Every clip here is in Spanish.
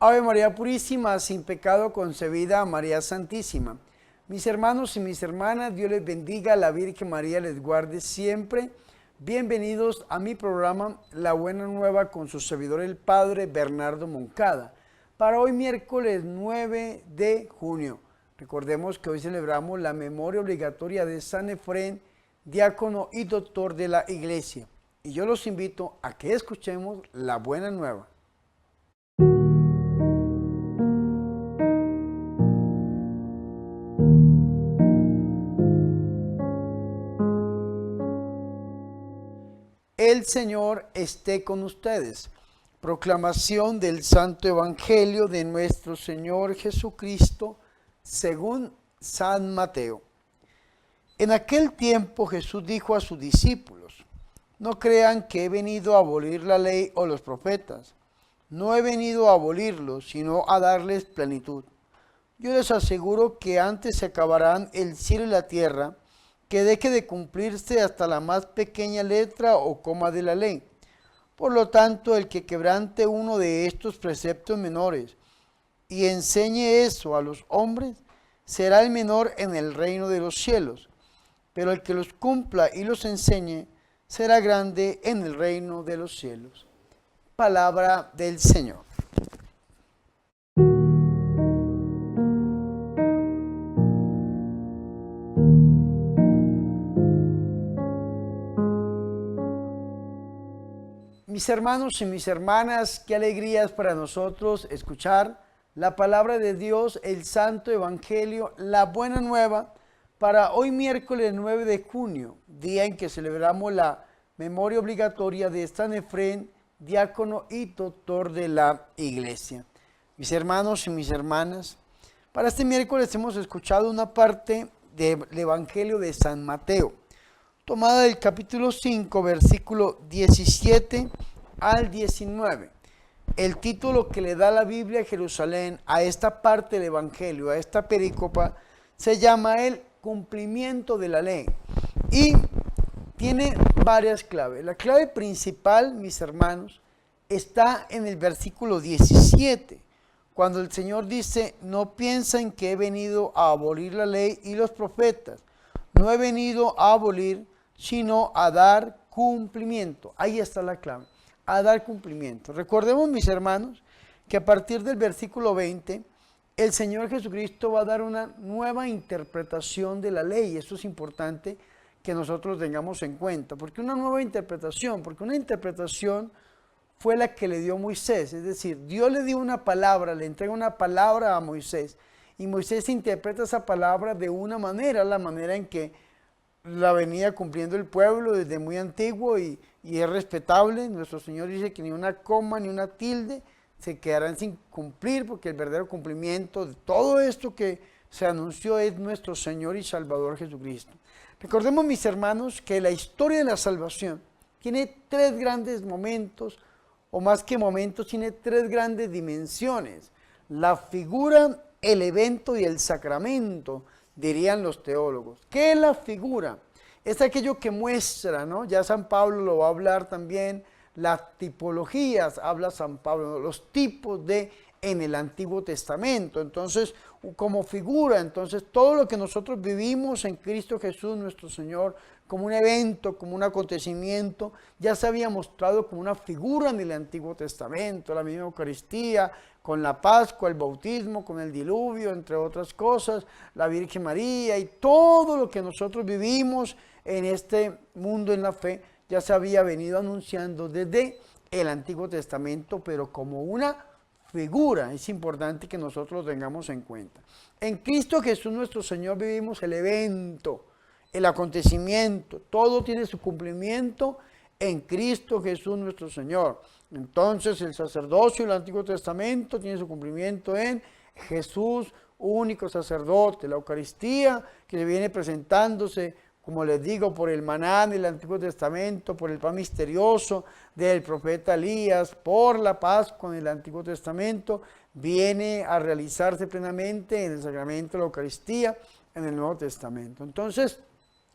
Ave María Purísima, sin pecado concebida, María Santísima. Mis hermanos y mis hermanas, Dios les bendiga, la Virgen María les guarde siempre. Bienvenidos a mi programa La Buena Nueva con su servidor el Padre Bernardo Moncada. Para hoy miércoles 9 de junio. Recordemos que hoy celebramos la memoria obligatoria de San Efrén, diácono y doctor de la Iglesia. Y yo los invito a que escuchemos la Buena Nueva. El Señor esté con ustedes. Proclamación del Santo Evangelio de nuestro Señor Jesucristo según San Mateo. En aquel tiempo Jesús dijo a sus discípulos: no crean que he venido a abolir la ley o los profetas. No he venido a abolirlos, sino a darles plenitud. Yo les aseguro que antes se acabarán el cielo y la tierra, que deje de cumplirse hasta la más pequeña letra o coma de la ley. Por lo tanto, el que quebrante uno de estos preceptos menores y enseñe eso a los hombres, será el menor en el reino de los cielos. Pero el que los cumpla y los enseñe, será grande en el reino de los cielos. Palabra del Señor. Mis hermanos y mis hermanas, qué alegría es para nosotros escuchar la palabra de Dios, el Santo Evangelio, la Buena Nueva, para hoy miércoles 9 de junio, día en que celebramos la memoria obligatoria de San Efrén, diácono y doctor de la Iglesia. Mis hermanos y mis hermanas, para este miércoles hemos escuchado una parte del Evangelio de San Mateo, tomada del capítulo 5, versículo 17 al 19. El título que le da la Biblia a Jerusalén a esta parte del Evangelio, a esta perícopa, se llama el cumplimiento de la ley. Y tiene varias claves. La clave principal, mis hermanos, está en el versículo 17, cuando el Señor dice: no piensen que he venido a abolir la ley y los profetas. No he venido a abolir, sino a dar cumplimiento. Ahí está la clave, a dar cumplimiento. Recordemos, mis hermanos, que a partir del versículo 20, el Señor Jesucristo va a dar una nueva interpretación de la ley. Esto es importante que nosotros tengamos en cuenta. ¿Por qué una nueva interpretación? Porque una interpretación fue la que le dio Moisés. Es decir, Dios le dio una palabra, le entrega una palabra a Moisés. Y Moisés interpreta esa palabra de una manera, la manera en que la venía cumpliendo el pueblo desde muy antiguo y es respetable. Nuestro Señor dice que ni una coma ni una tilde se quedarán sin cumplir, porque el verdadero cumplimiento de todo esto que se anunció es nuestro Señor y Salvador Jesucristo. Recordemos, mis hermanos, que la historia de la salvación tiene tres grandes momentos, o más que momentos, tiene tres grandes dimensiones: la figura, el evento y el sacramento, dirían los teólogos. ¿Qué es la figura? Es aquello que muestra, ¿no? Ya San Pablo lo va a hablar también. Las tipologías, habla San Pablo, ¿no? Los tipos en el Antiguo Testamento. Entonces, como figura, entonces todo lo que nosotros vivimos en Cristo Jesús nuestro Señor, como un evento, como un acontecimiento, ya se había mostrado como una figura en el Antiguo Testamento. La misma Eucaristía, con la Pascua, el bautismo, con el diluvio, entre otras cosas, la Virgen María, y todo lo que nosotros vivimos en este mundo en la fe, ya se había venido anunciando desde el Antiguo Testamento, pero como una figura. Es importante que nosotros lo tengamos en cuenta. En Cristo Jesús nuestro Señor vivimos el evento, el acontecimiento. Todo tiene su cumplimiento en Cristo Jesús nuestro Señor. Entonces el sacerdocio del Antiguo Testamento tiene su cumplimiento en Jesús, único sacerdote. La Eucaristía, que viene presentándose, como les digo, por el maná del Antiguo Testamento, por el pan misterioso del profeta Elías, por la Pascua en el Antiguo Testamento, viene a realizarse plenamente en el sacramento de la Eucaristía en el Nuevo Testamento. Entonces,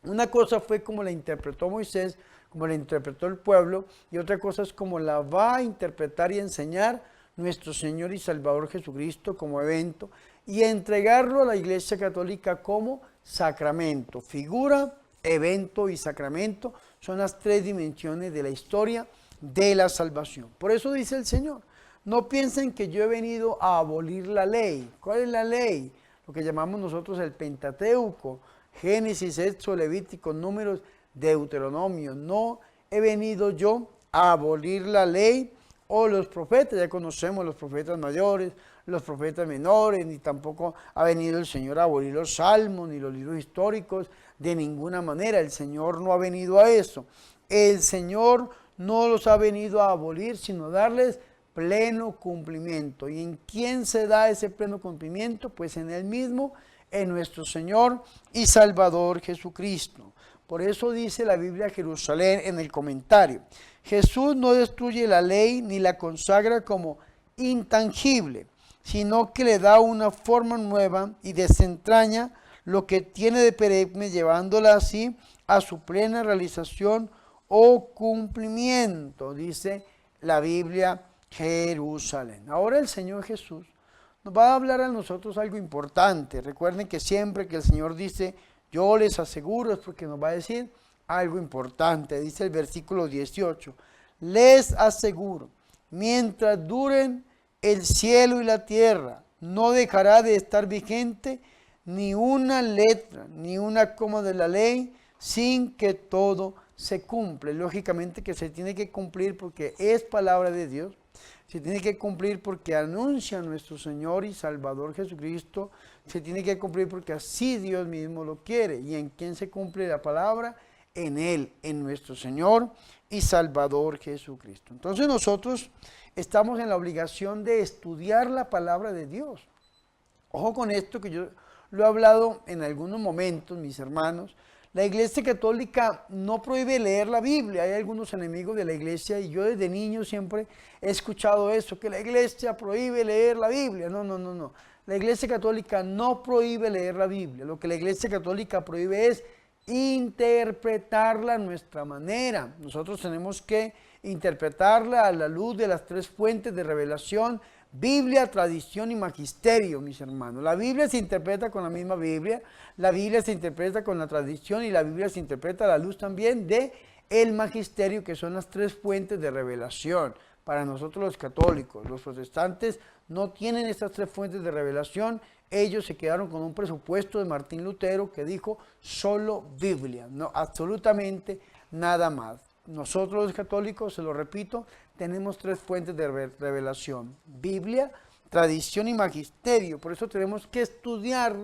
una cosa fue como la interpretó Moisés, como la interpretó el pueblo, y otra cosa es como la va a interpretar y enseñar nuestro Señor y Salvador Jesucristo como evento y entregarlo a la Iglesia Católica como sacramento. Figura, evento y sacramento son las tres dimensiones de la historia de la salvación. Por eso dice el Señor, no piensen que yo he venido a abolir la ley. ¿Cuál es la ley? Lo que llamamos nosotros el Pentateuco, Génesis, Éxodo, Levítico, Números, Deuteronomio. No he venido yo a abolir la ley o los profetas. Ya conocemos los profetas mayores, los profetas menores, ni tampoco ha venido el Señor a abolir los salmos, ni los libros históricos, de ninguna manera. El Señor no ha venido a eso. El Señor no los ha venido a abolir, sino a darles pleno cumplimiento. ¿Y en quién se da ese pleno cumplimiento? Pues en Él mismo, en nuestro Señor y Salvador Jesucristo. Por eso dice la Biblia Jerusalén en el comentario, Jesús no destruye la ley ni la consagra como intangible, sino que le da una forma nueva y desentraña lo que tiene de perenne, llevándola así a su plena realización o cumplimiento, dice la Biblia Jerusalén. Ahora el Señor Jesús nos va a hablar a nosotros algo importante. Recuerden que siempre que el Señor dice, yo les aseguro, es porque nos va a decir algo importante. Dice el versículo 18, les aseguro, mientras duren el cielo y la tierra, no dejará de estar vigente ni una letra, ni una coma de la ley, sin que todo se cumple. Lógicamente que se tiene que cumplir porque es palabra de Dios. Se tiene que cumplir porque anuncia a nuestro Señor y Salvador Jesucristo. Se tiene que cumplir porque así Dios mismo lo quiere. ¿Y en quién se cumple la palabra? En Él, en nuestro Señor y Salvador Jesucristo. Entonces nosotros estamos en la obligación de estudiar la palabra de Dios. Ojo con esto que yo lo he hablado en algunos momentos, mis hermanos. La Iglesia Católica no prohíbe leer la Biblia. Hay algunos enemigos de la Iglesia y yo desde niño siempre he escuchado eso, que la Iglesia prohíbe leer la Biblia. No. La Iglesia Católica no prohíbe leer la Biblia. Lo que la Iglesia Católica prohíbe es interpretarla a nuestra manera. Nosotros tenemos que interpretarla a la luz de las tres fuentes de revelación: Biblia, tradición y magisterio, mis hermanos. La Biblia se interpreta con la misma Biblia, la Biblia se interpreta con la tradición y la Biblia se interpreta a la luz también de el magisterio, que son las tres fuentes de revelación. Para nosotros los católicos, los protestantes no tienen estas tres fuentes de revelación. Ellos se quedaron con un presupuesto de Martín Lutero que dijo solo Biblia, no absolutamente nada más. Nosotros los católicos, se lo repito, tenemos tres fuentes de revelación: Biblia, tradición y magisterio. Por eso tenemos que estudiar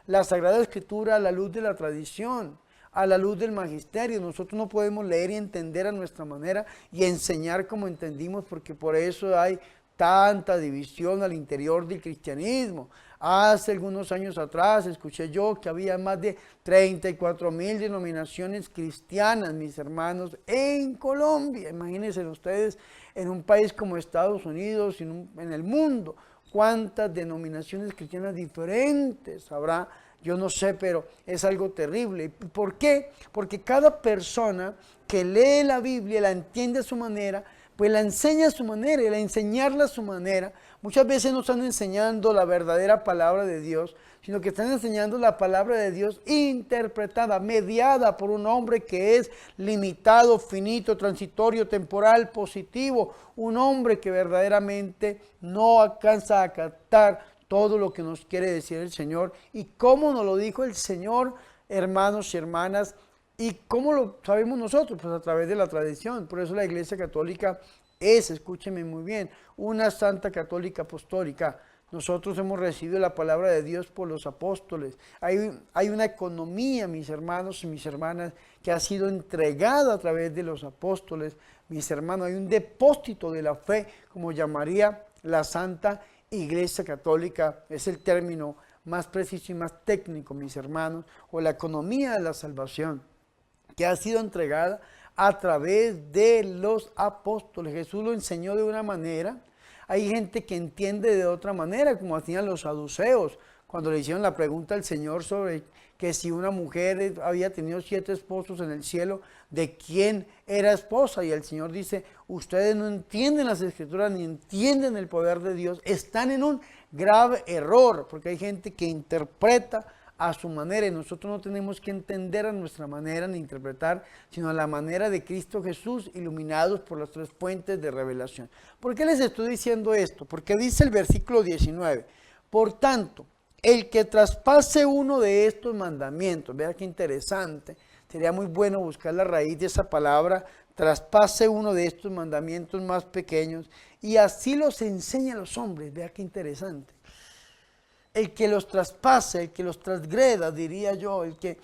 la Sagrada Escritura a la luz de la tradición, a la luz del magisterio. Nosotros no podemos leer y entender a nuestra manera y enseñar como entendimos, porque por eso hay tanta división al interior del cristianismo. Hace algunos años atrás escuché yo que había más de 34,000 denominaciones cristianas, mis hermanos, en Colombia. Imagínense ustedes, en un país como Estados Unidos, en el mundo, cuántas denominaciones cristianas diferentes habrá. Yo no sé, pero es algo terrible. ¿Por qué? Porque cada persona que lee la Biblia, la entiende a su manera, pues la enseña a su manera, y al enseñarla a su manera, muchas veces no están enseñando la verdadera palabra de Dios, sino que están enseñando la palabra de Dios interpretada, mediada por un hombre que es limitado, finito, transitorio, temporal, positivo, un hombre que verdaderamente no alcanza a captar todo lo que nos quiere decir el Señor. ¿Y cómo nos lo dijo el Señor, hermanos y hermanas? ¿Y cómo lo sabemos nosotros? Pues a través de la tradición. Por eso la Iglesia Católica es, escúcheme muy bien, una santa católica apostólica. Nosotros hemos recibido la palabra de Dios por los apóstoles. Hay una economía, mis hermanos y mis hermanas, que ha sido entregada a través de los apóstoles. Mis hermanos, hay un depósito de la fe, como llamaría la Santa Iglesia Católica. Es el término más preciso y más técnico, mis hermanos, o la economía de la salvación, que ha sido entregada a través de los apóstoles. Jesús lo enseñó de una manera. Hay gente que entiende de otra manera, como hacían los saduceos, cuando le hicieron la pregunta al Señor sobre que si una mujer había tenido 7 esposos en el cielo, ¿de quién era esposa? Y el Señor dice, ustedes no entienden las Escrituras ni entienden el poder de Dios, están en un grave error, porque hay gente que interpreta a su manera y nosotros no tenemos que entender a nuestra manera ni interpretar, sino a la manera de Cristo Jesús, iluminados por las 3 fuentes de revelación. ¿Por qué les estoy diciendo esto? Porque dice el versículo 19, por tanto, el que traspase uno de estos mandamientos, vea qué interesante, sería muy bueno buscar la raíz de esa palabra, traspase uno de estos mandamientos más pequeños y así los enseña a los hombres, vea qué interesante. El que los traspase, el que los transgreda, diría yo, el que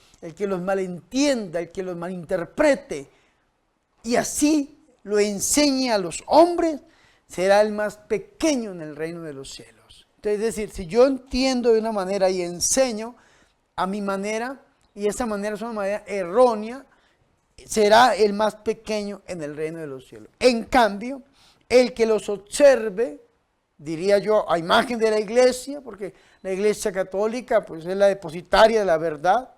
los malentienda, el que los malinterprete, y así lo enseñe a los hombres, será el más pequeño en el reino de los cielos. Entonces, es decir, si yo entiendo de una manera y enseño a mi manera, y esa manera es una manera errónea, será el más pequeño en el reino de los cielos. En cambio, el que los observe, diría yo, a imagen de la iglesia, porque la iglesia católica pues es la depositaria de la verdad,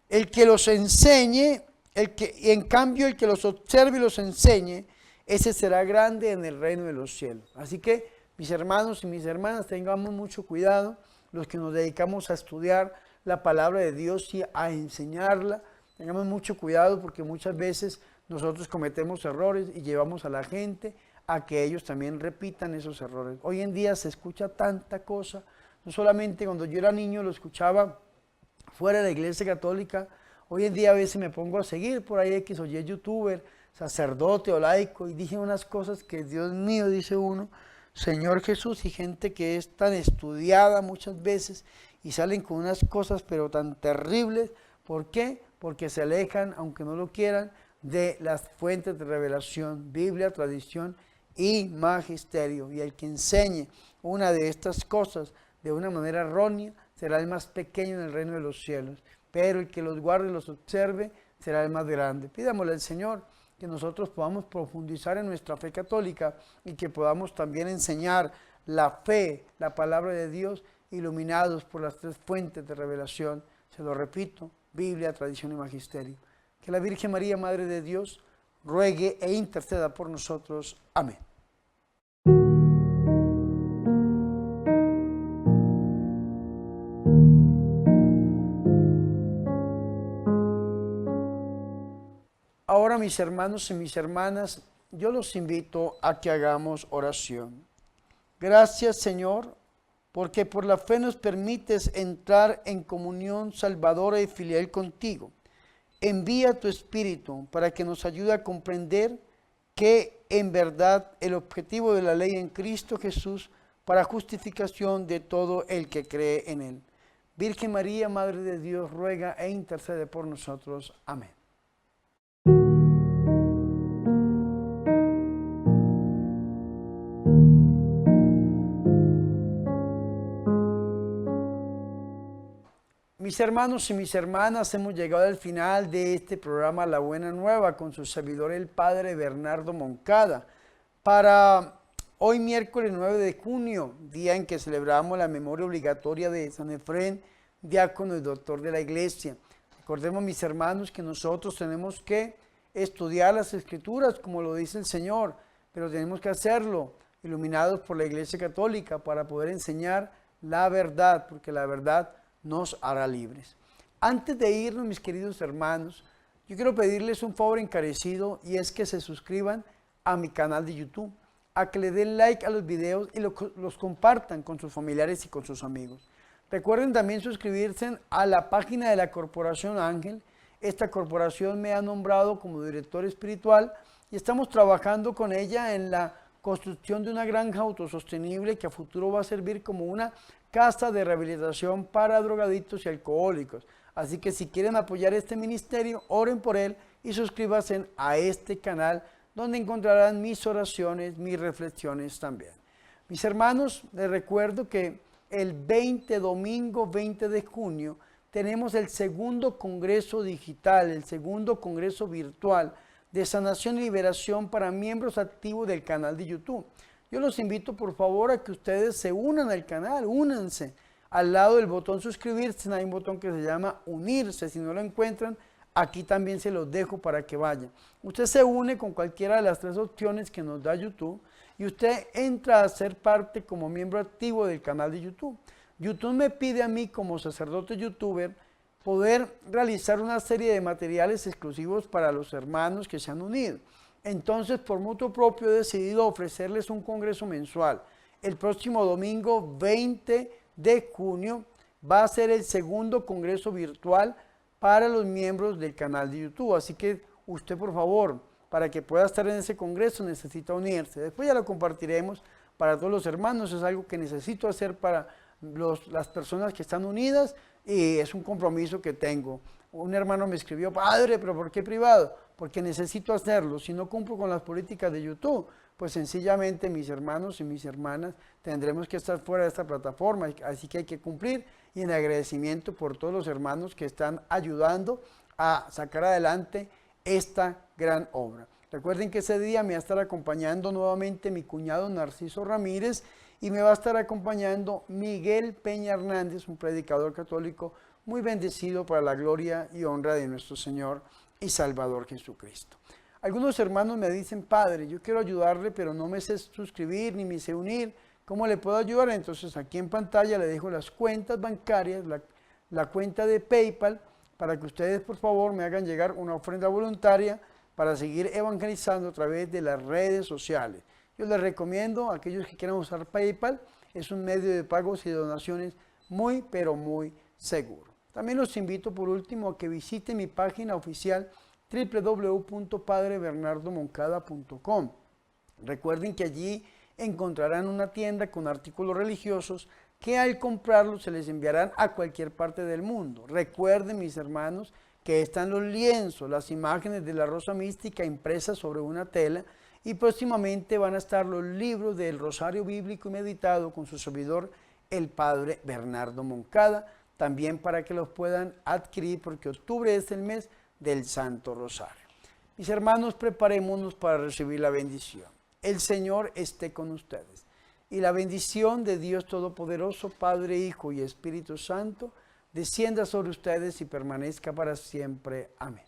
el que los enseñe, y en cambio el que los observe y los enseñe, ese será grande en el reino de los cielos. Así que mis hermanos y mis hermanas, tengamos mucho cuidado, los que nos dedicamos a estudiar la palabra de Dios y a enseñarla, tengamos mucho cuidado porque muchas veces nosotros cometemos errores y llevamos a la gente a que ellos también repitan esos errores. Hoy en día se escucha tanta cosa, no solamente cuando yo era niño lo escuchaba fuera de la iglesia católica, hoy en día a veces me pongo a seguir por ahí X o Y youtuber, sacerdote o laico, y dije unas cosas que Dios mío, dice uno, Señor Jesús, y gente que es tan estudiada muchas veces y salen con unas cosas pero tan terribles. ¿Por qué? Porque se alejan, aunque no lo quieran, de las fuentes de revelación, Biblia, tradición y magisterio. Y el que enseñe una de estas cosas de una manera errónea será el más pequeño en el reino de los cielos, pero el que los guarde y los observe será el más grande. Pidámosle al Señor que nosotros podamos profundizar en nuestra fe católica y que podamos también enseñar la fe, la palabra de Dios, iluminados por las 3 fuentes de revelación. Se lo repito, Biblia, tradición y magisterio. Que la Virgen María, Madre de Dios, ruegue e interceda por nosotros. Amén. Ahora, mis hermanos y mis hermanas, yo los invito a que hagamos oración. Gracias, Señor, porque por la fe nos permites entrar en comunión salvadora y filial contigo. Envía tu Espíritu para que nos ayude a comprender que en verdad el objetivo de la ley en Cristo Jesús para justificación de todo el que cree en Él. Virgen María, Madre de Dios, ruega e intercede por nosotros. Amén. Mis hermanos y mis hermanas, hemos llegado al final de este programa La Buena Nueva con su servidor el Padre Bernardo Moncada. Para hoy miércoles 9 de junio, día en que celebramos la memoria obligatoria de San Efrén, diácono y doctor de la iglesia. Recordemos, mis hermanos, que nosotros tenemos que estudiar las Escrituras como lo dice el Señor, pero tenemos que hacerlo iluminados por la iglesia católica para poder enseñar la verdad, porque la verdad nos hará libres. Antes de irnos, mis queridos hermanos, yo quiero pedirles un favor encarecido y es que se suscriban a mi canal de YouTube, a que le den like a los videos y los compartan con sus familiares y con sus amigos. Recuerden también suscribirse a la página de la Corporación Ángel. Esta corporación me ha nombrado como director espiritual y estamos trabajando con ella en la construcción de una granja autosostenible que a futuro va a servir como una casa de rehabilitación para drogadictos y alcohólicos. Así que si quieren apoyar este ministerio, oren por él y suscríbanse a este canal donde encontrarán mis oraciones, mis reflexiones también. Mis hermanos, les recuerdo que el domingo 20 de junio, tenemos el segundo congreso digital, el segundo congreso virtual de sanación y liberación para miembros activos del canal de YouTube. Yo los invito por favor a que ustedes se unan al canal, únanse Al lado del botón suscribirse hay un botón que se llama unirse. Si no lo encuentran, aquí también se los dejo para que vayan. Usted se une con cualquiera de las 3 opciones que nos da YouTube y usted entra a ser parte como miembro activo del canal de YouTube. YouTube me pide a mí como sacerdote youtuber poder realizar una serie de materiales exclusivos para los hermanos que se han unido. Entonces, por mutuo propio he decidido ofrecerles un congreso mensual. El próximo domingo 20 de junio va a ser el segundo congreso virtual para los miembros del canal de YouTube. Así que usted, por favor, para que pueda estar en ese congreso necesita unirse. Después ya lo compartiremos para todos los hermanos. Es algo que necesito hacer para las personas que están unidas y es un compromiso que tengo. Un hermano me escribió: padre, ¿pero por qué privado? Porque necesito hacerlo. Si no cumplo con las políticas de YouTube, pues sencillamente mis hermanos y mis hermanas tendremos que estar fuera de esta plataforma, así que hay que cumplir, y en agradecimiento por todos los hermanos que están ayudando a sacar adelante esta gran obra. Recuerden que ese día me va a estar acompañando nuevamente mi cuñado Narciso Ramírez y me va a estar acompañando Miguel Peña Hernández, un predicador católico muy bendecido para la gloria y honra de nuestro Señor y Salvador Jesucristo. Algunos hermanos me dicen: padre, yo quiero ayudarle, pero no me sé suscribir ni me sé unir. ¿Cómo le puedo ayudar? Entonces aquí en pantalla le dejo las cuentas bancarias, la cuenta de PayPal, para que ustedes por favor me hagan llegar una ofrenda voluntaria para seguir evangelizando a través de las redes sociales. Yo les recomiendo a aquellos que quieran usar PayPal, es un medio de pagos y donaciones muy, pero muy seguro. También los invito por último a que visiten mi página oficial www.padrebernardomoncada.com. Recuerden que allí encontrarán una tienda con artículos religiosos que al comprarlos se les enviarán a cualquier parte del mundo. Recuerden, mis hermanos, que están los lienzos, las imágenes de la rosa mística impresas sobre una tela, y próximamente van a estar los libros del Rosario Bíblico y Meditado con su servidor, el Padre Bernardo Moncada, también para que los puedan adquirir, porque octubre es el mes del Santo Rosario. Mis hermanos, preparémonos para recibir la bendición. El Señor esté con ustedes. Y la bendición de Dios Todopoderoso, Padre, Hijo y Espíritu Santo, descienda sobre ustedes y permanezca para siempre. Amén.